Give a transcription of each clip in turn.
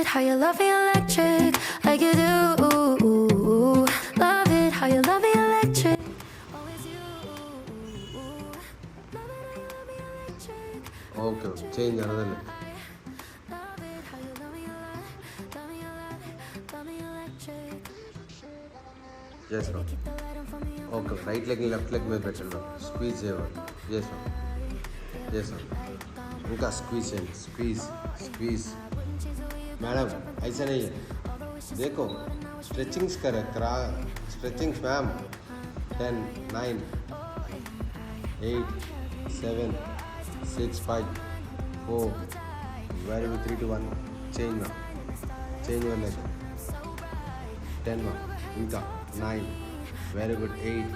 it how you love me electric, like you do. Love it how you love me electric. Always you. Love it how you love me electric. Okay, change another leg. Love it how you love me electric. Yes, ma'am. Keep the light on for me. Okay, right leg and left leg మీద పెట్టండి ma'am. Squeeze చేయాలి. Yes, ma'am. Yes, ma'am. ఇంకా squeeze చేయండి. Squeeze. Madam ऐसा नहीं है, देखो stretchings करा stretchings ma'am. 10 9 8 7 6 5 4 very good 3 2 1 change ma'am. Change one leg. 10 ma'am. ఇంకా 9 very good 8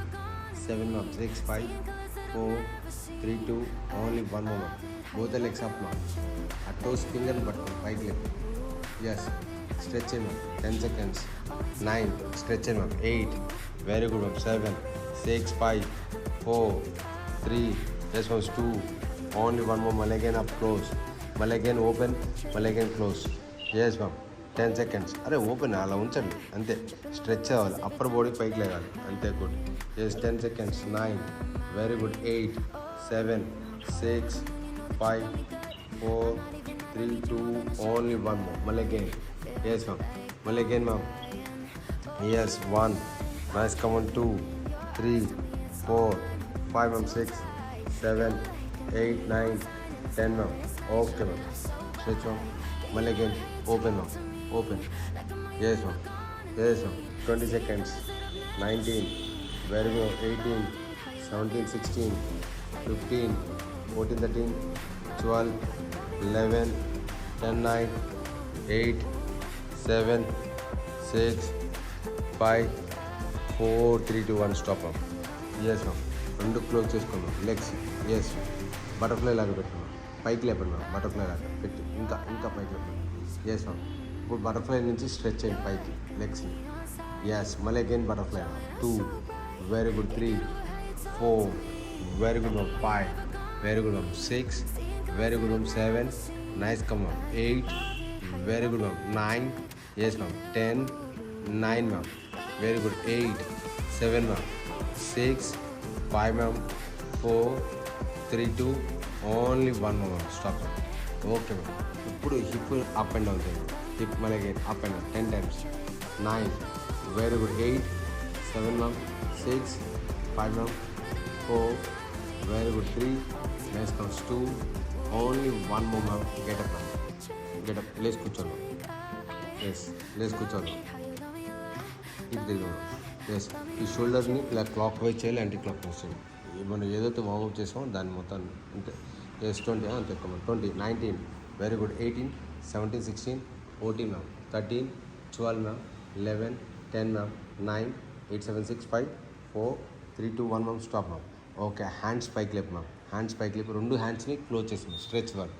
7 ma'am 6 5 4 3 2 only one more ma'am. both the legs up ma'am. at toes finger button right leg. yes stretch it ma'am. 10 seconds. 9 stretch it ma'am. 8 very good ma'am. 7 6 5 4 3 yes ma'am. 2 only one more. mal again up close, mal again open, mal again close. yes ma'am. 10 seconds. అరే open అలా ఉంచండి అంతే. Stretch అవ్వాలి, upper body పైకి లేవాలి అంతే. Good. Yes 10 seconds. 9 very good. 8 7 6 5 4 3 2 only one more. మళ్ళీ again. Yes ma'am. మళ్ళీ again ma'am. Yes 1 nice. Come on 2 3 4 5 ma'am. 6 7 8 9 10 ma'am. Okay ma'am. Stretch ma'am. మళ్ళీ again open ma'am. open. yes ma'am. 20 seconds. 19 very good. 18 17 16 15 14 13 12 11 10 9 8 7 6 5 4 3 2 1 stop ma'am. yes ma'am. రెండు close చేసుకున్నాం legs. Yes butterfly లాగా పెట్టుకున్నాం. పైకి లేపండి ma'am. Butterfly లాగా పెట్టి ఇంకా పైకి లేపండి. Yes ma'am. ఇప్పుడు బటర్ఫ్లై నుంచి స్ట్రెచ్ చేయండి పైకి లెగ్స్ని. ఎస్ మళ్ళీ again butterfly. 2 very good. 3 4 very good ma'am. 5 very good ma'am. 6 very good ma'am. 7 nice come ma'am. 8 very good ma'am. 9 yes ma'am. 10 9 ma'am. Very good. 8 7 ma'am. 6 5 ma'am. 4 3 2 only one ma'am. Stop. Okay ma'am. ఇప్పుడు hip up and down చేయండి. Hip మళ్ళీ again up and down 10 times. 9 very good. 8 7 ma'am. 6 5 ma'am. 4 very good. 3 next comes 2 only one more ma'am. Getup ma'am. Getup. లేచి కూర్చోను. Yes లేచి కూర్చోను. ఇటు తిరిగి. Yes ఈ షోల్డర్ని ఇలా clock wise చేయాలి, యాంటీ క్లాక్ వైజ్ చేయాలి. మనం ఏదైతే వార్మప్ చేసామో దాన్ని మొత్తం అంతే. ఎస్ 20 అంతే. 20 19 very good. 18 17 16 14 ma'am. 13 12 ma'am. 11 10 ma'am. 9 8 7 6 5 4 3 2 1 ma'am. Stop ma'am. Okay hands పైకి లేపు మ్యామ్. హ్యాండ్స్ పైకి లేపు. రెండు హ్యాండ్స్ని క్లోజ్ చేసాం. Stretch work.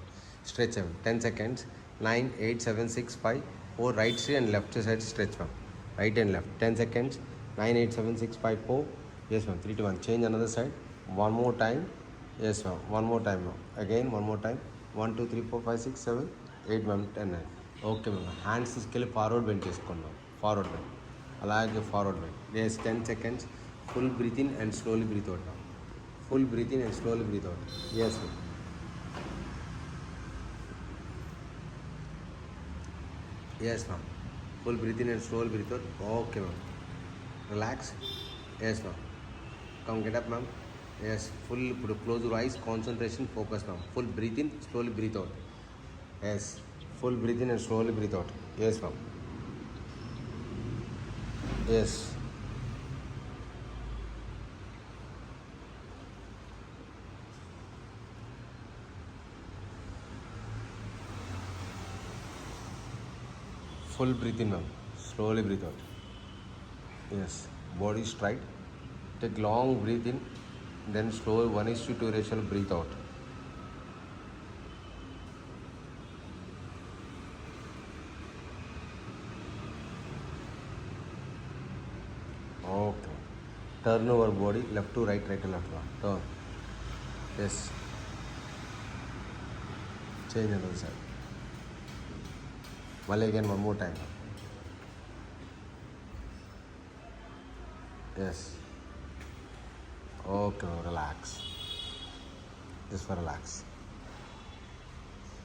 స్ట్రెచ్ అవ్వండి. 10 seconds. 9 8 7 6 5 4 right side and left side stretch ma'am. Right and left. 10 seconds. 9 8 7 6 5 4 yes ma'am. 3 2 1 change another side. One more time. yes ma'am. One more time ma'am. Again one more time. 1 2 3 4 5 6 7 8 ma'am. 10 9 okay ma'am. Hands తీసుకెళ్ళి forward bend చేసుకున్నాం. Forward bend అలాగే forward bend. Yes 10 seconds. Full breath in and slowly breath out ma'am. Full breath in and slowly breath out. Yes ma'am. Yes ma'am. Full breath in and slowly breath out. Okay ma'am. Relax. Yes ma'am. Come get up ma'am. Yes full. ఇప్పుడు close your eyes. Concentration focus ma'am. Full breath in slowly breath out. Yes full breathe in and slowly breathe out. yes ma'am. yes full breathe in ma'am. slowly breathe out. yes body straight. take long breathe in, then slow 1:2 ratio breathe out. okay. turn over body left to right, right to left. turn. yes change another side. Malay again, one more time. Yes. Okay, relax. Just for relax.